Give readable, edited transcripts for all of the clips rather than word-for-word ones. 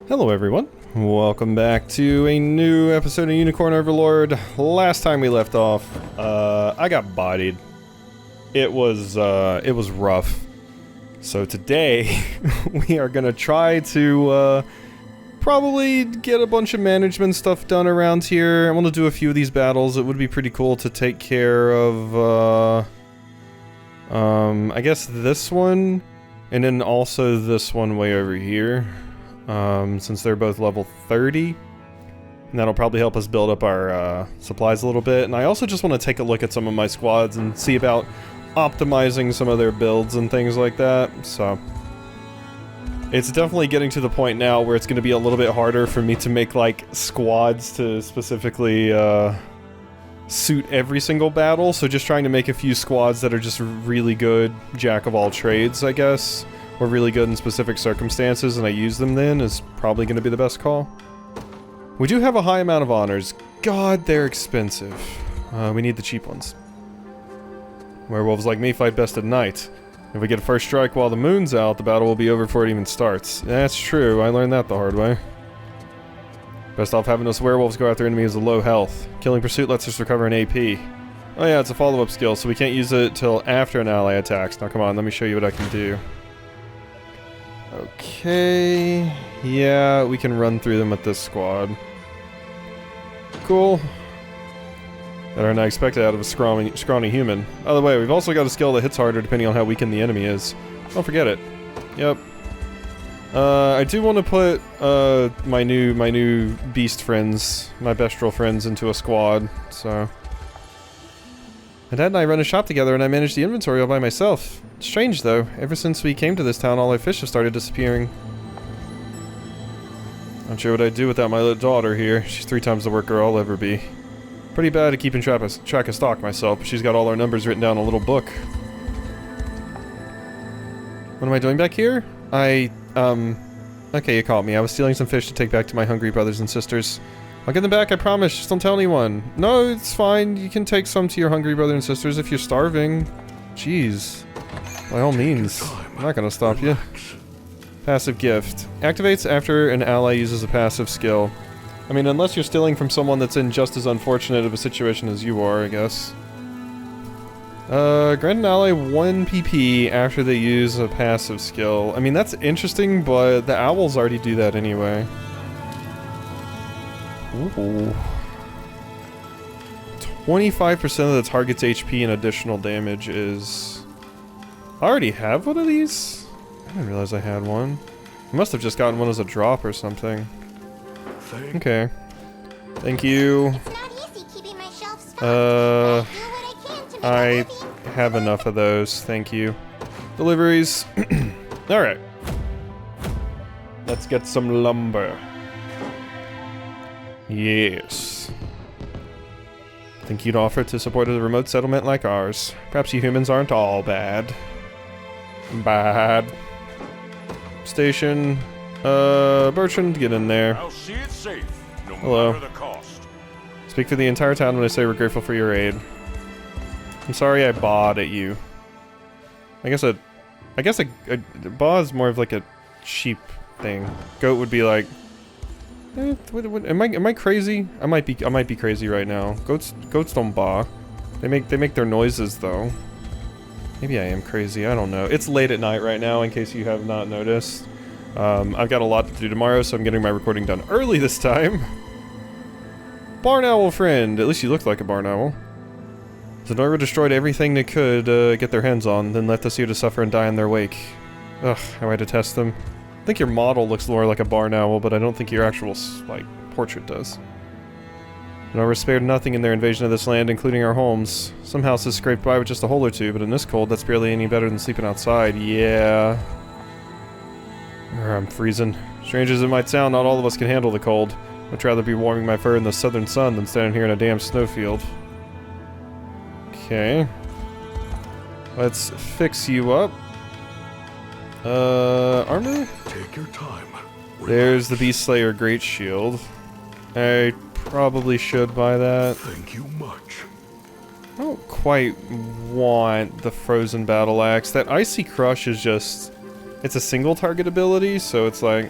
Hello everyone, welcome back to a new episode of Unicorn Overlord. Last time we left off, I got bodied. It was rough. So today, we are gonna try to, probably get a bunch of management stuff done around here. I want to do a few of these battles. It would be pretty cool to take care of, I guess this one, and then also this one way over here. Since they're both level 30. And that'll probably help us build up our supplies a little bit. And I also just want to take a look at some of my squads and see about optimizing some of their builds and things like that. So it's definitely getting to the point now where it's going to be a little bit harder for me to make like squads to specifically suit every single battle. So just trying to make a few squads that are just really good jack of all trades, I guess. Or really good in specific circumstances, and I use them then, is probably going to be the best call. We do have a high amount of honors. God, they're expensive. We need the cheap ones. Werewolves like me fight best at night. If we get a first strike while the moon's out, the battle will be over before it even starts. That's true, I learned that the hard way. Best off having those werewolves go after enemies with low health. Killing Pursuit lets us recover an AP. Oh yeah, it's a follow-up skill, so we can't use it till after an ally attacks. Now come on, let me show you what I can do. Okay, yeah, we can run through them with this squad. Cool. Better than I expected out of a scrawny human. By the way, we've also got a skill that hits harder depending on how weakened the enemy is. Don't forget it. Yep. I do want to put my new beast friends, my bestial friends, into a squad, so... My dad and I run a shop together and I manage the inventory all by myself. Strange though, ever since we came to this town all our fish have started disappearing. Not sure what I'd do without my little daughter here. She's 3 times the worker I'll ever be. Pretty bad at keeping track of stock myself, but she's got all our numbers written down in a little book. What am I doing back here? Okay, you caught me. I was stealing some fish to take back to my hungry brothers and sisters. I'll get them back, I promise. Just don't tell anyone. No, it's fine. You can take some to your hungry brother and sisters if you're starving. Jeez. By all means. I'm not gonna stop you. Passive gift. Activates after an ally uses a passive skill. I mean, unless you're stealing from someone that's in just as unfortunate of a situation as you are, I guess. Grant an ally 1 PP after they use a passive skill. I mean, that's interesting, but the owls already do that anyway. Ooh. 25% of the target's HP and additional damage is... I already have one of these? I didn't realize I had one. I must have just gotten one as a drop or something. Okay. Thank you. I have enough of those, thank you. Deliveries. Alright. Let's get some lumber. Yes. Think you'd offer to support a remote settlement like ours. Perhaps you humans aren't all bad. Bad. Station. Bertrand, get in there. I'll see it safe, no Hello. matter the cost. Speak for the entire town when I say we're grateful for your aid. I'm sorry I bawed at you. I guess a baw is more of like a sheep thing. Goat would be like... Am I crazy? I might be crazy right now. Goats don't baa. They make their noises though. Maybe I am crazy, I don't know. It's late at night right now in case you have not noticed. I've got a lot to do tomorrow, so I'm getting my recording done early this time. Barn owl friend, at least you look like a barn owl. Zenora destroyed everything they could get their hands on, then left us here to suffer and die in their wake. Ugh, how I detest them. I think your model looks more like a barn owl, but I don't think your actual, like, portrait does. Nora spared nothing in their invasion of this land, including our homes. Some houses scraped by with just a hole or two, but in this cold, that's barely any better than sleeping outside. Yeah. I'm freezing. Strange as it might sound, not all of us can handle the cold. I'd rather be warming my fur in the southern sun than standing here in a damn snowfield. Okay. Let's fix you up. Armor? Take your time. There's the Beast Slayer Great Shield. I probably should buy that. Thank you much. I don't quite want the Frozen Battle Axe. That Icy Crush is just... It's a single target ability, so it's like...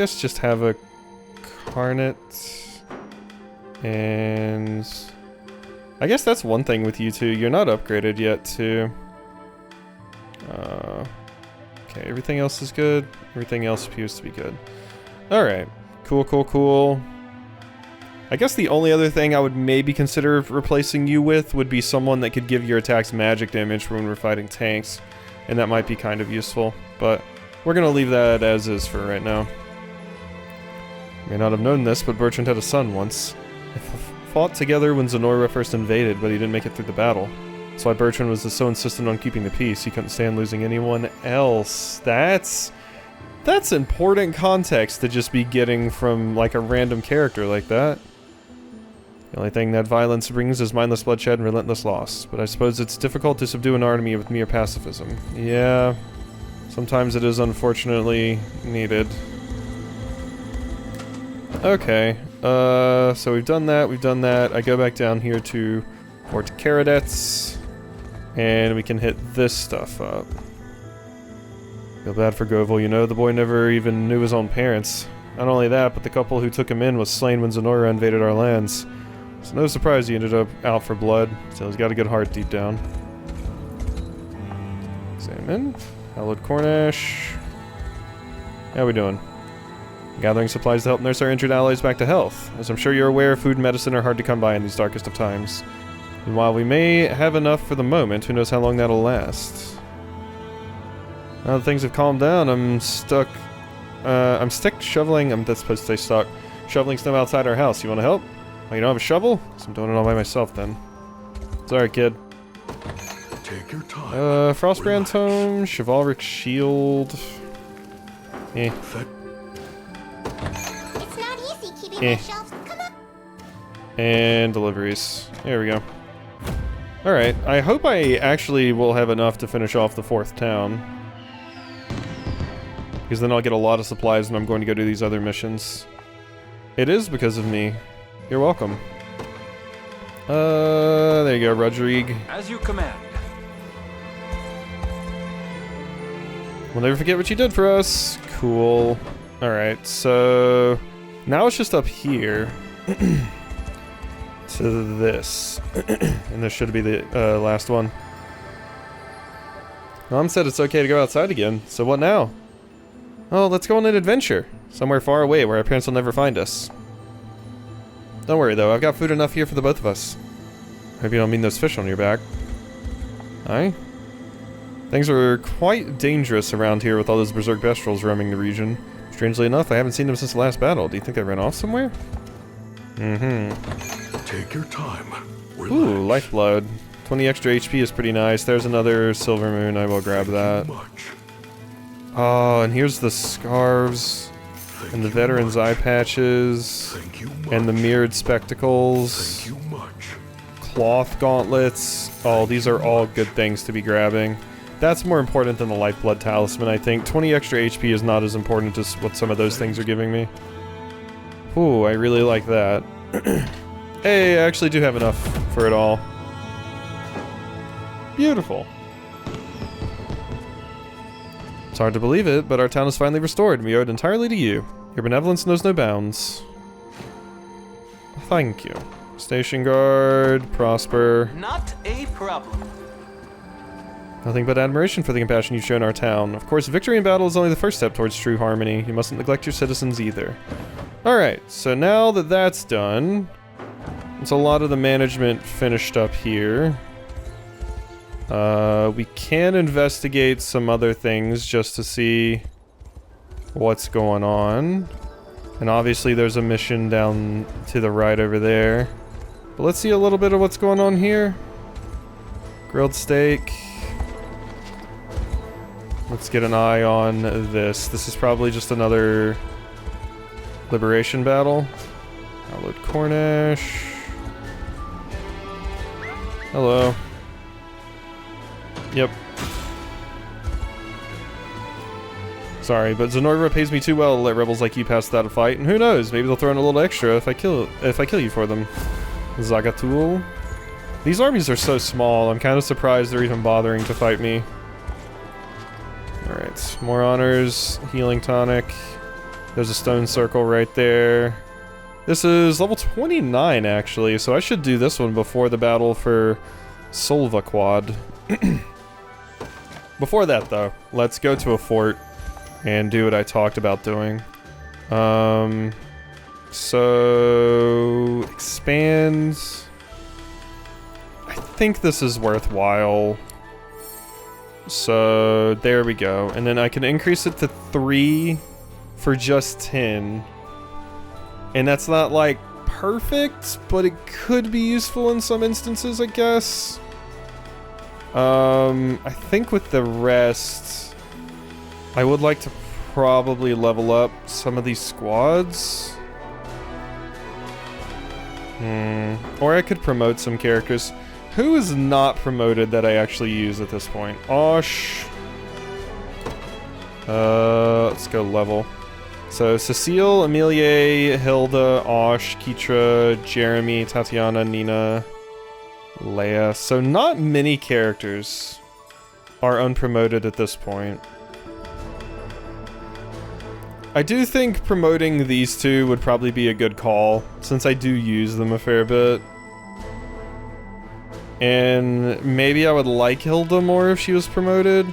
guess just have a Carnet. And I guess that's one thing with you two. You're not upgraded yet, too. Okay, everything else is good. Everything else appears to be good. Alright. Cool, cool, cool. I guess the only other thing I would maybe consider replacing you with would be someone that could give your attacks magic damage when we're fighting tanks. And that might be kind of useful. But we're going to leave that as is for right now. You may not have known this, but Bertrand had a son once. They fought together when Zenora first invaded, but he didn't make it through the battle. That's why Bertrand was so insistent on keeping the peace. He couldn't stand losing anyone else. That's important context to just be getting from, like, a random character like that. The only thing that violence brings is mindless bloodshed and relentless loss. But I suppose it's difficult to subdue an army with mere pacifism. Yeah, sometimes it is unfortunately needed. Okay, so we've done that. I go back down here to Fort Caradets, and we can hit this stuff up. Feel bad for Govel, you know, the boy never even knew his own parents. Not only that, but the couple who took him in was slain when Zenora invaded our lands. So no surprise he ended up out for blood, so he's got a good heart deep down. Examine. Hallowed Cornish. How we doing? Gathering supplies to help nurse our injured allies back to health. As I'm sure you're aware, food and medicine are hard to come by in these darkest of times. And while we may have enough for the moment, who knows how long that'll last. Now that things have calmed down, I'm stuck shoveling, that's supposed to say stuck, shoveling snow outside our house. You wanna help? Oh, you don't have a shovel? So I'm doing it all by myself then. Sorry, kid. Take your time. Frostbrand Tome, Chivalric Shield. Eh. It's not easy keeping my shelves. Come on. And deliveries. There we go. Alright, I hope I actually will have enough to finish off the 4th town. Because then I'll get a lot of supplies and I'm going to go do these other missions. It is because of me. You're welcome. There you go, Rodrigue. As you command. We'll never forget what you did for us. Cool. Alright, so now it's just up here to this. And this should be the last one. Mom said it's okay to go outside again, so what now? Oh, let's go on an adventure. Somewhere far away where our parents will never find us. Don't worry though, I've got food enough here for the both of us. Hope you don't mean those fish on your back. Aye? Things are quite dangerous around here with all those berserk bestials roaming the region. Strangely enough, I haven't seen them since the last battle. Do you think they ran off somewhere? Mm-hmm. Take your time. Relax. Ooh, lifeblood. 20 extra HP is pretty nice. There's another silver moon. I will grab that. Oh, and here's the scarves. And the veteran's eye patches. And the mirrored spectacles. Cloth gauntlets. Oh, these are all good things to be grabbing. That's more important than the lifeblood talisman, I think. 20 extra HP is not as important as what some of those things are giving me. Ooh, I really like that. Hey, I actually do have enough for it all. Beautiful. It's hard to believe it, but our town is finally restored, and we owe it entirely to you. Your benevolence knows no bounds. Thank you. Station guard, prosper. Not a problem. Nothing but admiration for the compassion you've shown our town. Of course, victory in battle is only the first step towards true harmony. You mustn't neglect your citizens either. Alright, so now that that's done, it's a lot of the management finished up here. We can investigate some other things just to see what's going on. And obviously there's a mission down to the right over there. But let's see a little bit of what's going on here. Grilled steak. Let's get an eye on this. This is probably just another liberation battle. Hallowed Cornish. Hello. Yep. Sorry, but Zenora pays me too well to let rebels like you pass without a fight, and who knows, maybe they'll throw in a little extra if I kill you for them. Zagatul. These armies are so small, I'm kind of surprised they're even bothering to fight me. Alright, more honors, healing tonic. There's a stone circle right there. This is level 29, actually, so I should do this one before the battle for Solvaquad. Before that, though, let's go to a fort and do what I talked about doing. So... expand... I think this is worthwhile. So, there we go. And then I can increase it to 3 for just 10. And that's not, like, perfect, but it could be useful in some instances, I guess. I think with the rest, I would like to probably level up some of these squads. Or I could promote some characters. Who is not promoted that I actually use at this point? Osh. Let's go level. So, Cecile, Emilie, Hilda, Osh, Keitra, Jeremy, Tatiana, Nina, Leia. So, not many characters are unpromoted at this point. I do think promoting these two would probably be a good call, since I do use them a fair bit. And maybe I would like Hilda more if she was promoted.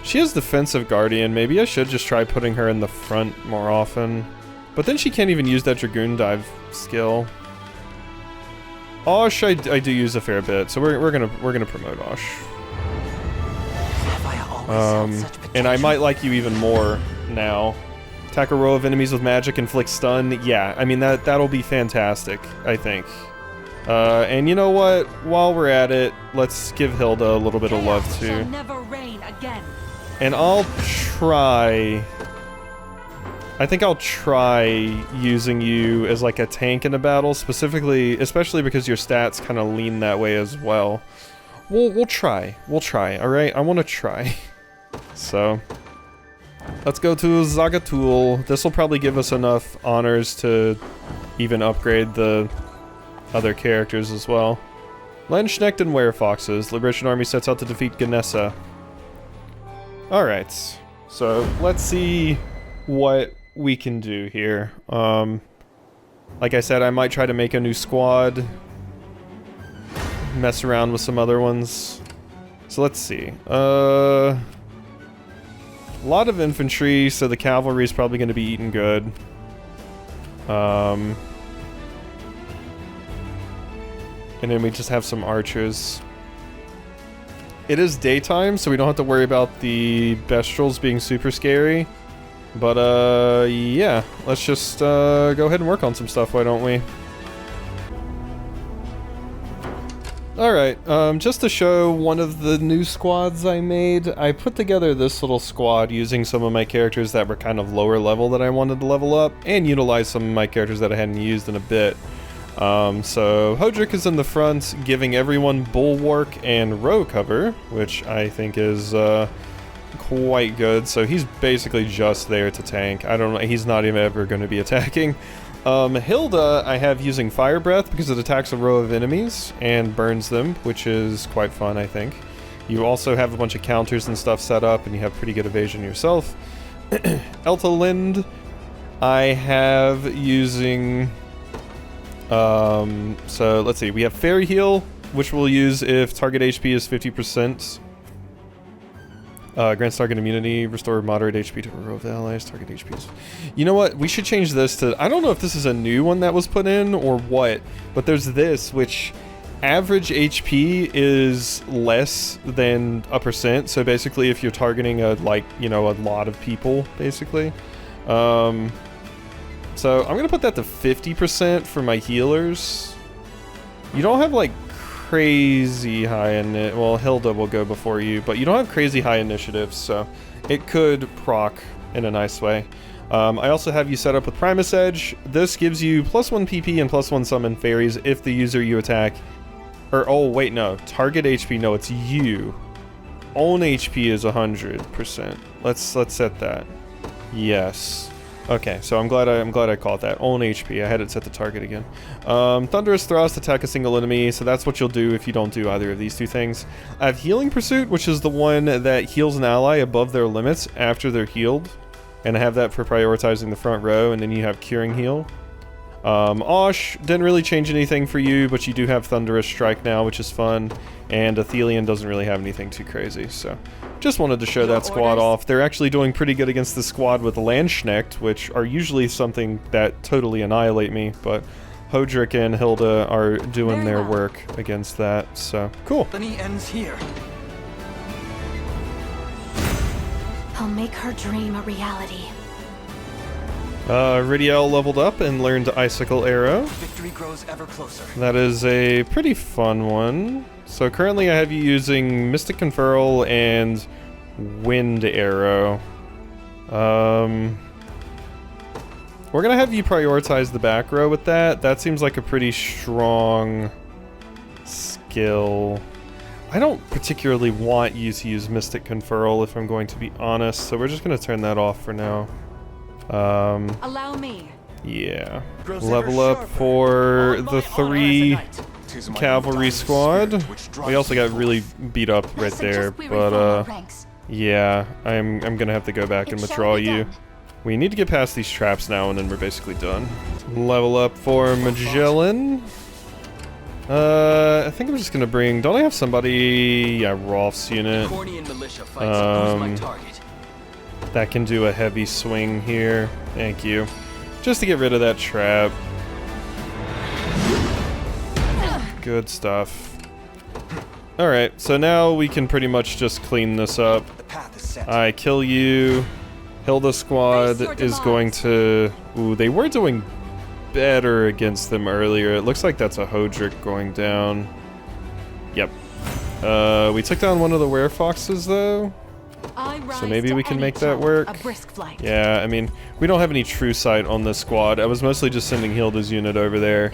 She has Defensive Guardian. Maybe I should just try putting her in the front more often. But then she can't even use that Dragoon Dive skill. Osh, I do use a fair bit, so we're gonna promote Osh. And I might like you even more now. Attack a row of enemies with magic, inflict stun. Yeah, I mean that'll be fantastic, I think. And you know what? While we're at it, let's give Hilda a little bit of love too. Never rain again. And I'll try... I think I'll try using you as like a tank in a battle, especially because your stats kind of lean that way as well. We'll try. We'll try, alright? I want to try. So, let's go to Zagatul. This will probably give us enough honors to even upgrade the other characters as well. Landsknecht and Werefoxes. Liberation Army sets out to defeat Ganessa. Alright, so let's see what we can do here. Like I said, I might try to make a new squad. Mess around with some other ones. So let's see. A lot of infantry, so the cavalry is probably going to be eaten good. And then we just have some archers. It is daytime, so we don't have to worry about the Bestrels being super scary. But, yeah. Let's just, go ahead and work on some stuff, why don't we? Alright, just to show one of the new squads I made, I put together this little squad using some of my characters that were kind of lower level that I wanted to level up, and utilize some of my characters that I hadn't used in a bit. So Hodrick is in the front, giving everyone bulwark and row cover, which I think is quite good. So he's basically just there to tank. I don't know, he's not even ever going to be attacking. Hilda I have using Fire Breath because it attacks a row of enemies and burns them, which is quite fun, I think. You also have a bunch of counters and stuff set up, and you have pretty good evasion yourself. Eltalind I have using... so let's see, we have Fairy Heal, which we'll use if target HP is 50%. Grants target immunity, restore moderate HP to a row of allies, target HP is... You know what, we should change this to... I don't know if this is a new one that was put in or what, but there's this, which average HP is less than a percent, so basically if you're targeting a lot of people, basically. So I'm gonna put that to 50% for my healers. You don't have like crazy high well, Hilda will go before you, but you don't have crazy high initiatives, so it could proc in a nice way. I also have you set up with Primus Edge. This gives you +1 PP and +1 summon fairies if the user you attack, or oh wait no, target HP, no, it's you. Own HP is 100%. Let's set that. Yes. Okay, so I'm glad I called that. Own HP. I had it set to target again. Thunderous Thrust, attack a single enemy, so that's what you'll do if you don't do either of these two things. I have Healing Pursuit, which is the one that heals an ally above their limits after they're healed. and have that for prioritizing the front row, and then you have Curing Heal. Osh didn't really change anything for you, but you do have Thunderous Strike now, which is fun, and Athelion doesn't really have anything too crazy, so just wanted to show that squad off. They're actually doing pretty good against the squad with Landsknecht, which are usually something that totally annihilate me, but Hodrick and Hilda are doing their work against that, so cool. Villainy ends here. I'll make her dream a reality. Ridiel leveled up and learned Icicle Arrow. Victory grows ever closer. That is a pretty fun one. So currently I have you using Mystic Conferral and Wind Arrow. We're gonna have you prioritize the back row with that. That seems like a pretty strong skill. I don't particularly want you to use Mystic Conferral if I'm going to be honest, so we're just gonna turn that off for now. Allow me. Yeah. Level up for the 3 cavalry squad. We also got really beat up right there, but yeah, I'm gonna have to go back and withdraw you. We need to get past these traps now, and then we're basically done. Level up for Magellan. I think I'm just gonna bring. Don't I have somebody? Yeah, Rolf's unit. That can do a heavy swing here. Thank you. Just to get rid of that trap. Good stuff. Alright, so now we can pretty much just clean this up. I kill you. Hilda squad is going to... Ooh, they were doing better against them earlier. It looks like that's a Hodrick going down. Yep. We took down one of the werefoxes though. So maybe we can make that work. Yeah, I mean, we don't have any true sight on this squad. I was mostly just sending Hilda's unit over there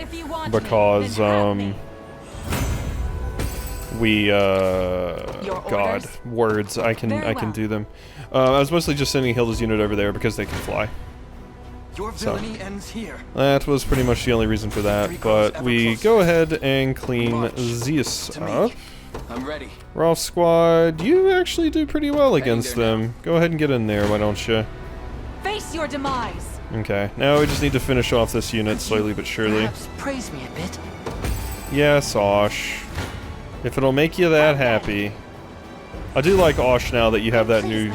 because God, words, I can do them. I was mostly just sending Hilda's unit over there because they can fly. So that was pretty much the only reason for that. But we go ahead and clean Zeus up. I'm ready. Rolf squad, you actually do pretty well against them. Go ahead and get in there, why don't you? Face your demise. Okay, now we just need to finish off this unit slowly but surely. Praise me a bit. Yes, Osh. If it'll make you that happy. I do like Osh now that you have that new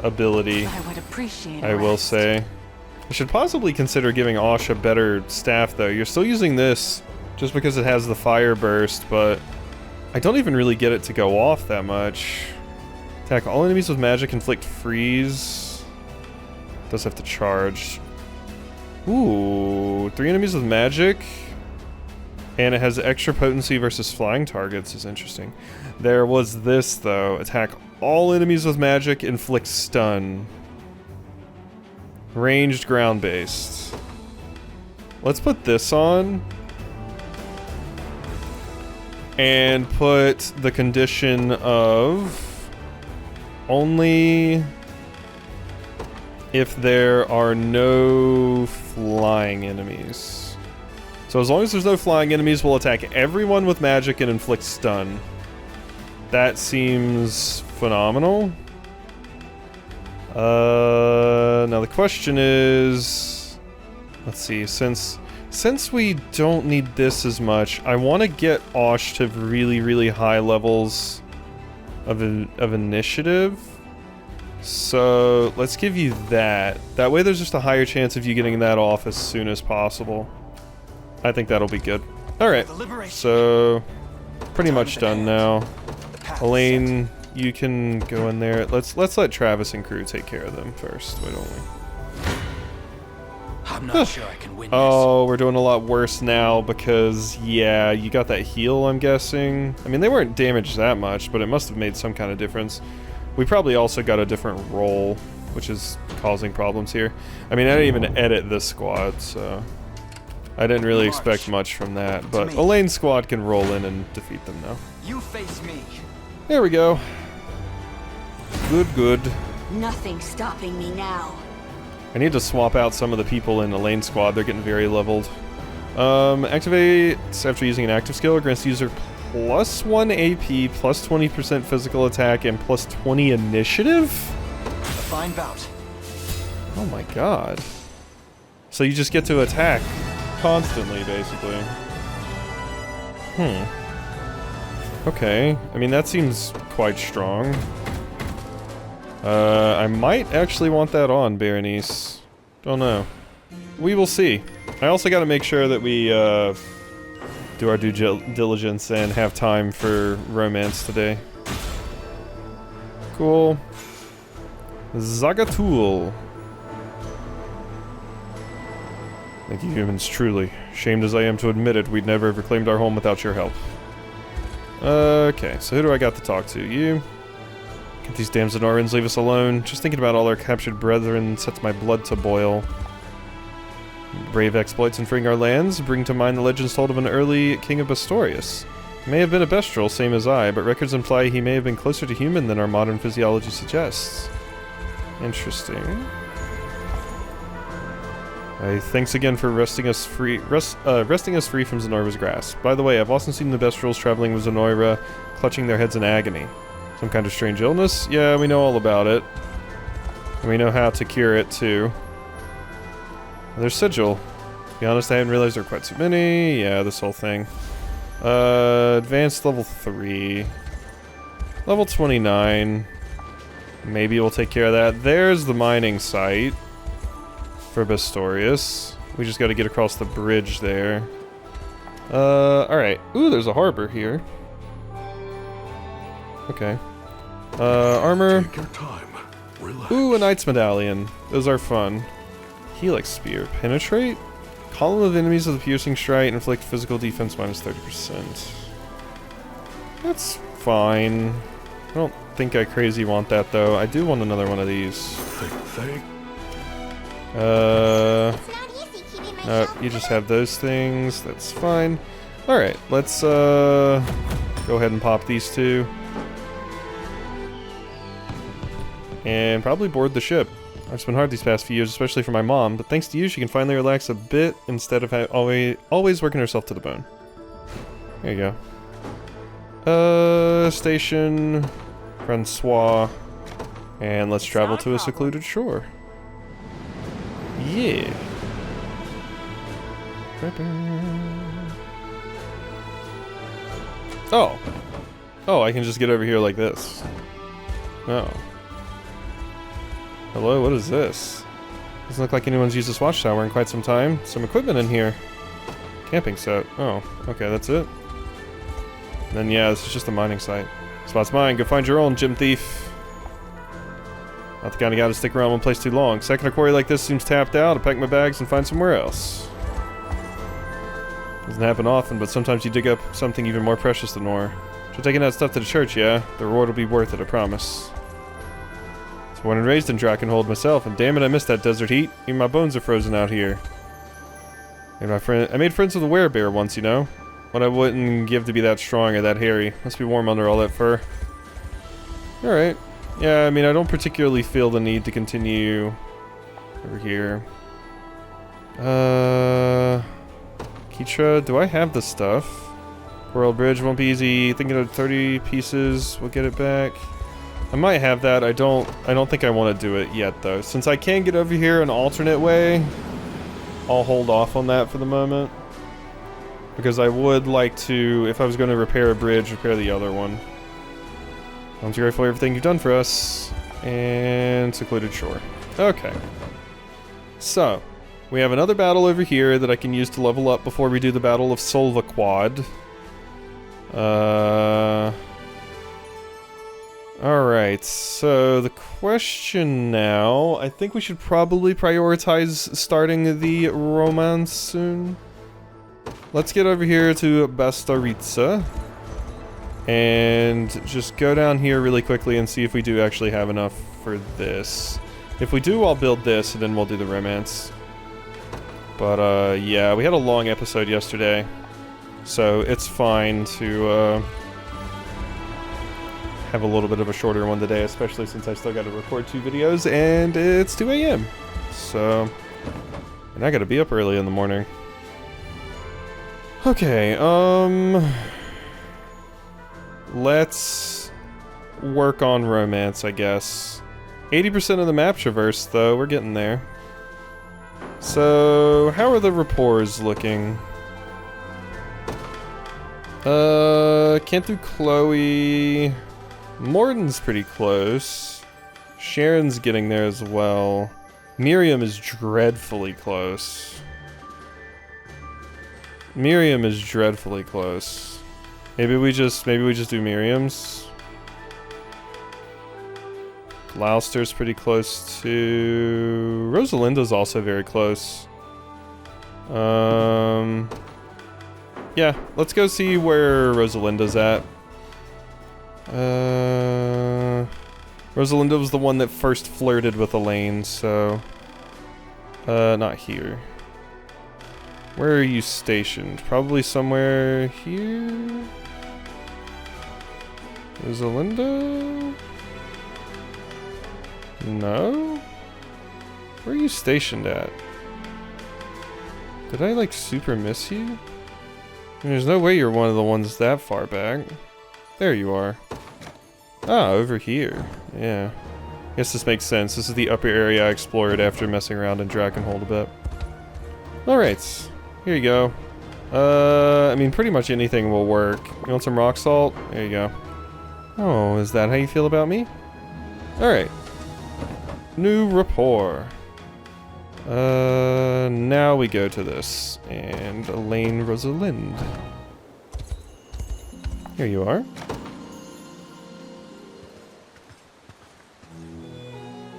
ability. I would appreciate I will say. I should possibly consider giving Osh a better staff though. You're still using this just because it has the fire burst, but I don't even really get it to go off that much. Attack all enemies with magic, inflict freeze. Does have to charge. Ooh, 3 enemies with magic. And it has extra potency versus flying targets is interesting. There was this though. Attack all enemies with magic, inflict stun. Ranged ground based. Let's put this on. And put the condition of only if there are no flying enemies. So as long as there's no flying enemies, we'll attack everyone with magic and inflict stun. That seems phenomenal. Now the question is, let's see, since we don't need this as much, I want to get Osh to really, really high levels of initiative. So let's give you that. That way there's just a higher chance of you getting that off as soon as possible. I think that'll be good. Alright, so pretty much done now. Elaine, you can go in there. Let's let Travis and crew take care of them first, why don't we? I'm not sure I can win this. Oh, we're doing a lot worse now because, yeah, you got that heal, I'm guessing. I mean, they weren't damaged that much, but it must have made some kind of difference. We probably also got a different roll, which is causing problems here. I mean, I didn't even edit this squad, so I didn't really expect much from that. But Elaine's squad can roll in and defeat them now. You face me. There we go. Good. Nothing's stopping me now. I need to swap out some of the people in the lane squad. They're getting very leveled. Activates after using an active skill. Grants the user +1 AP, +20% physical attack, and +20 initiative? A fine bout. Oh my god. So you just get to attack constantly, basically. Okay. I mean, that seems quite strong. I might actually want that on, Berenice. Don't know. We will see. I also gotta make sure that we, do our due diligence and have time for romance today. Cool. Zagatul. Thank you, humans, truly. Shamed as I am to admit it, we'd never have reclaimed our home without your help. Okay, so who do I got to talk to? You? Get these damn Zenorans, leave us alone. Just thinking about all our captured brethren sets my blood to boil. Brave exploits in freeing our lands bring to mind the legends told of an early king of Bastorius. He may have been a bestial, same as I, but records imply he may have been closer to human than our modern physiology suggests. Interesting. Thanks again for wresting us free from Zenoira's grasp. By the way, I've often seen the Bestrels traveling with Zenoira, clutching their heads in agony. Some kind of strange illness? Yeah, we know all about it. And we know how to cure it, too. There's Sigil. To be honest, I hadn't realized there were quite so many. Yeah, this whole thing. Advanced level 3. Level 29. Maybe we'll take care of that. There's the mining site for Bastorius. We just gotta get across the bridge there. Alright. Ooh, there's a harbor here. Okay. Armor. Take your time. Relax. Ooh, a knight's medallion. Those are fun. Helix spear. Penetrate? Column of enemies with a piercing strike, inflict physical defense minus 30%. That's fine. I don't think I crazy want that though. I do want another one of these. You just have those things. That's fine. Alright, let's go ahead and pop these two. And probably board the ship. It's been hard these past few years, especially for my mom, but thanks to you, she can finally relax a bit instead of always working herself to the bone. There you go. Station Francois, and let's travel to a secluded shore. Yeah. Oh. Oh, I can just get over here like this. Oh. Hello, what is this? Doesn't look like anyone's used this watchtower in quite some time. Some equipment in here. Camping set. Oh, okay, that's it. And then yeah, this is just a mining site. Spot's mine, go find your own, gem thief. Not the kind of guy to stick around one place too long. Second a quarry like this seems tapped out, I'll pack my bags and find somewhere else. Doesn't happen often, but sometimes you dig up something even more precious than ore. So taking that stuff to the church, yeah? The reward will be worth it, I promise. Born and raised in Drakenhold myself, and damn it, I miss that desert heat. Even my bones are frozen out here. And I made friends with a werebear once, you know? What I wouldn't give to be that strong or that hairy. Must be warm under all that fur. Alright. Yeah, I mean, I don't particularly feel the need to continue over here. Keitra, do I have the stuff? World Bridge won't be easy. Thinking of 30 pieces, we'll get it back. I might have that. I don't think I want to do it yet though. Since I can get over here an alternate way, I'll hold off on that for the moment. Because I would like to, if I was going to repair a bridge, repair the other one. I'm grateful for everything you've done for us. And secluded shore. Okay. So, we have another battle over here that I can use to level up before we do the Battle of Solvaquad. Alright, so the question now, I think we should probably prioritize starting the romance soon. Let's get over here to Bastaritsa and just go down here really quickly and see if we do actually have enough for this. If we do, I'll build this and then we'll do the romance. But yeah, we had a long episode yesterday, so it's fine to have a little bit of a shorter one today, especially since I still got to record 2 videos and it's 2 AM. So, and I gotta be up early in the morning. Okay, let's work on romance, I guess. 80% of the map traversed, though. We're getting there. So, how are the rapports looking? Can't do Chloe. Morden's pretty close. Sharon's getting there as well. Miriam is dreadfully close. Miriam is dreadfully close. Maybe we just do Miriam's. Gloucester's pretty close to... Rosalinda's also very close. Yeah, let's go see where Rosalinda's at. Rosalinda was the one that first flirted with Elaine, so... not here. Where are you stationed? Probably somewhere here? Rosalinda? No? Where are you stationed at? Did I, like, super miss you? I mean, there's no way you're one of the ones that far back. There you are. Ah, over here. Yeah. Guess this makes sense. This is the upper area I explored after messing around in Dragonhold a bit. Alright. Here you go. I mean, pretty much anything will work. You want some rock salt? There you go. Oh, is that how you feel about me? Alright. New rapport. Now we go to this. And Elaine Rosalind. Here you are.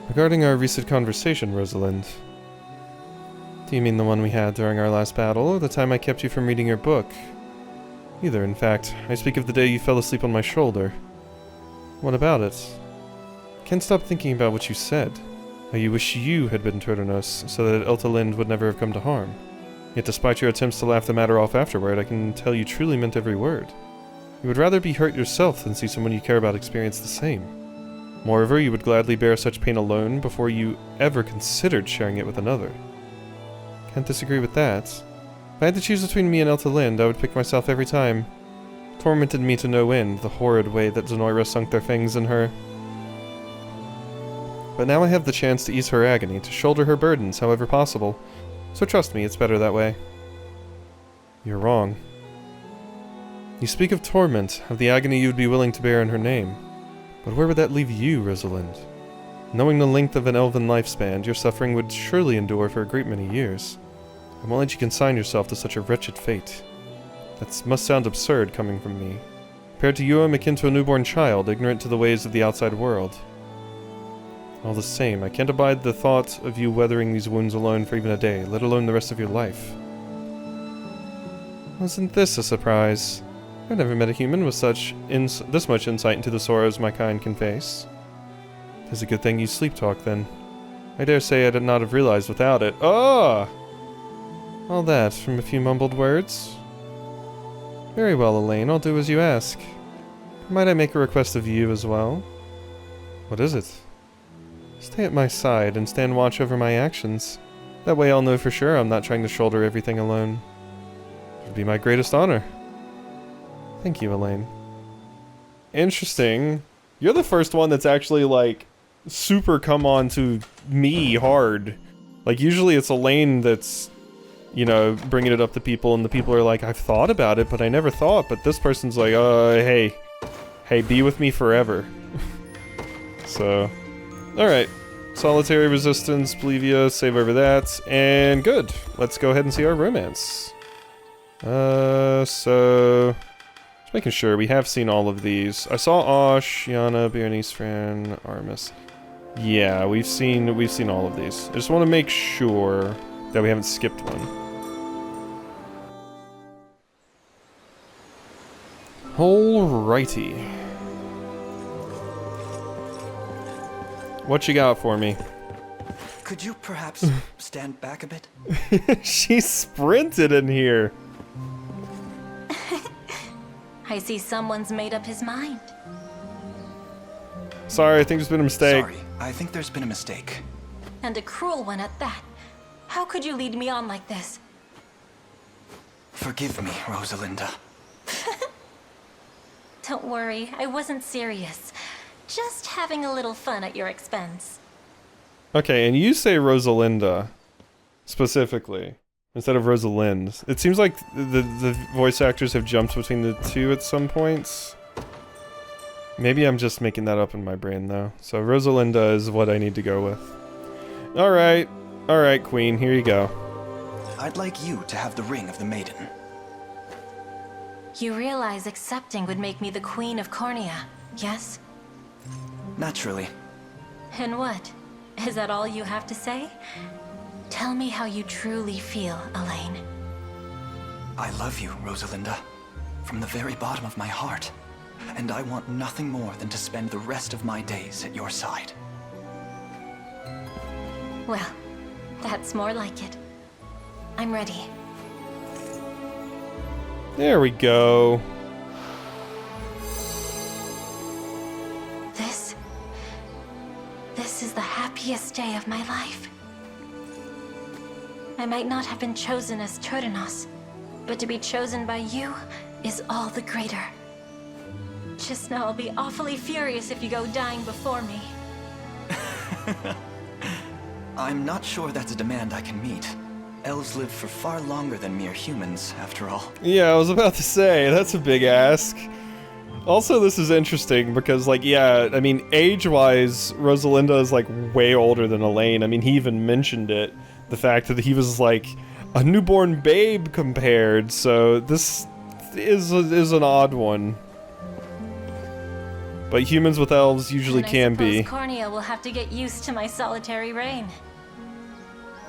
Regarding our recent conversation, Rosalind. Do you mean the one we had during our last battle, or the time I kept you from reading your book? Neither, in fact. I speak of the day you fell asleep on my shoulder. What about it? Can't stop thinking about what you said. How you wish you had been Turtonos, so that Eltalind would never have come to harm. Yet despite your attempts to laugh the matter off afterward, I can tell you truly meant every word. You would rather be hurt yourself than see someone you care about experience the same. Moreover, you would gladly bear such pain alone before you ever considered sharing it with another. Can't disagree with that. If I had to choose between me and Eltalind, I would pick myself every time. Tormented me to no end, the horrid way that Zenoira sunk their fangs in her. But now I have the chance to ease her agony, to shoulder her burdens however possible. So trust me, it's better that way. You're wrong. You speak of torment, of the agony you would be willing to bear in her name. But where would that leave you, Rosalind? Knowing the length of an elven lifespan, your suffering would surely endure for a great many years. I won't let you consign yourself to such a wretched fate. That must sound absurd coming from me. Compared to you, I'm akin to a newborn child, ignorant to the ways of the outside world. All the same, I can't abide the thought of you weathering these wounds alone for even a day, let alone the rest of your life. Wasn't this a surprise? I've never met a human with this much insight into the sorrows my kind can face. It's a good thing you sleep talk, then. I dare say I did not have realized without it. Ah! All that from a few mumbled words? Very well, Elaine, I'll do as you ask. Might I make a request of you as well? What is it? Stay at my side and stand watch over my actions. That way I'll know for sure I'm not trying to shoulder everything alone. It would be my greatest honor. Thank you, Elaine. Interesting. You're the first one that's actually, like, super come on to me hard. Like, usually it's Elaine that's, you know, bringing it up to people, and the people are like, I've thought about it, but I never thought. But this person's like, hey, be with me forever. So... Alright, solitary resistance, Plevia, save over that, and good. Let's go ahead and see our romance. So... Just making sure, we have seen all of these. I saw Osh, Yana, Berenice, Fran, Armis. Yeah, we've seen all of these. I just want to make sure that we haven't skipped one. Alrighty. What you got for me? Could you perhaps stand back a bit? She sprinted in here. I see someone's made up his mind. Sorry, I think there's been a mistake. Sorry, I think there's been a mistake. And a cruel one at that. How could you lead me on like this? Forgive me, Rosalinda. Don't worry, I wasn't serious. Just having a little fun at your expense. Okay, and you say Rosalinda specifically instead of Rosalind. It seems like the voice actors have jumped between the two at some points. Maybe I'm just making that up in my brain though. So Rosalinda is what I need to go with. Alright. Alright, Queen, here you go. I'd like you to have the ring of the maiden. You realize accepting would make me the Queen of Cornea, yes? Naturally. And what? Is that all you have to say? Tell me how you truly feel, Elaine. I love you, Rosalinda. From the very bottom of my heart. And I want nothing more than to spend the rest of my days at your side. Well, that's more like it. I'm ready. There we go. This is the happiest day of my life. I might not have been chosen as Turdanos, but to be chosen by you is all the greater. Just know I'll be awfully furious if you go dying before me. I'm not sure that's a demand I can meet. Elves live for far longer than mere humans, after all. Yeah, I was about to say, that's a big ask. Also, this is interesting because, like, yeah, I mean, age-wise, Rosalinda is, like, way older than Elaine. I mean, he even mentioned it. The fact that he was, like, a newborn babe compared, so this is an odd one. But humans with elves usually And can I suppose be. Cornea will have to get used to my solitary reign.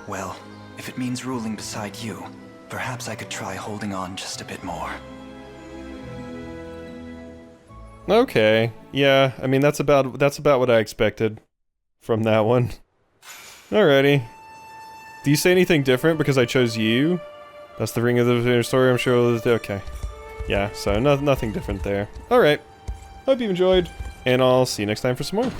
Well, if it means ruling beside you, perhaps I could try holding on just a bit more. Okay, yeah, I mean, that's about what I expected from that one. Alrighty. Do you say anything different because I chose you? That's the ring of the story, I'm sure. Okay. Yeah, so nothing different there. Alright. Hope you enjoyed, and I'll see you next time for some more.